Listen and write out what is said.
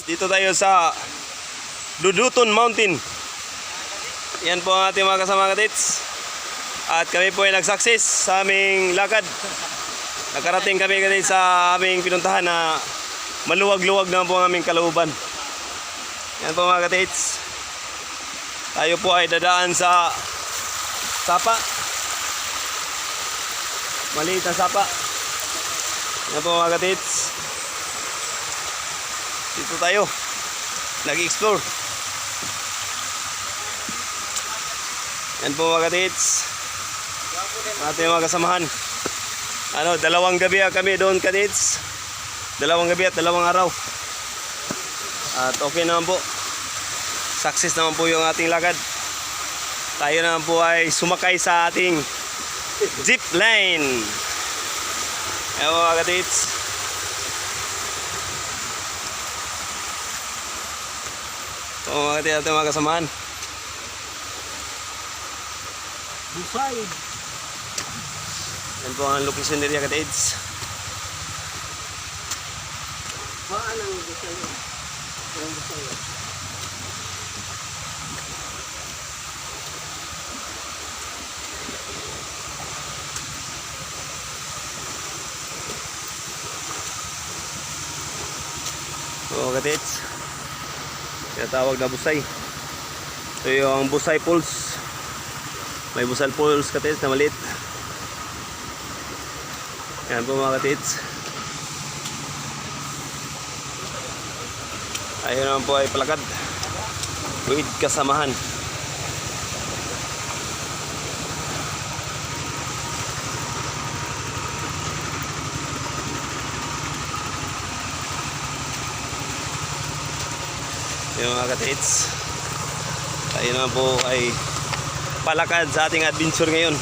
Dito tayo sa Duduton Mountain. Yan po ang ating mga kasama katits. At kami po ay nag-success sa aming lakad. Nakarating kami katits sa aming pinuntahan na maluwag-luwag na po ang aming kalooban. Yan po mga katits. Tayo po ay dadaan sa sapa. Maliit na sapa. Yan po mga katits. Dito tayo nag-explore. Yan po mga katits, ating mga kasamahan. Dalawang gabi kami doon katits. Dalawang gabi at dalawang araw. At okay naman po. Success naman po yung ating lakad. Tayo naman po ay sumakay sa ating zip line. Yan po mga katits. O mga katits, ating mga kasamahan. Busay. Yan po ang location area katits. Maan ang busay. Ang busay. O katits, tinatawag na busay. Ito yung busay pools. May busal pools katits na maliit. Yan po mga katits. Ayun naman po ay palakad with kasamahan. Yung mga katits, tayo naman po ay palakad sa ating adventure ngayon.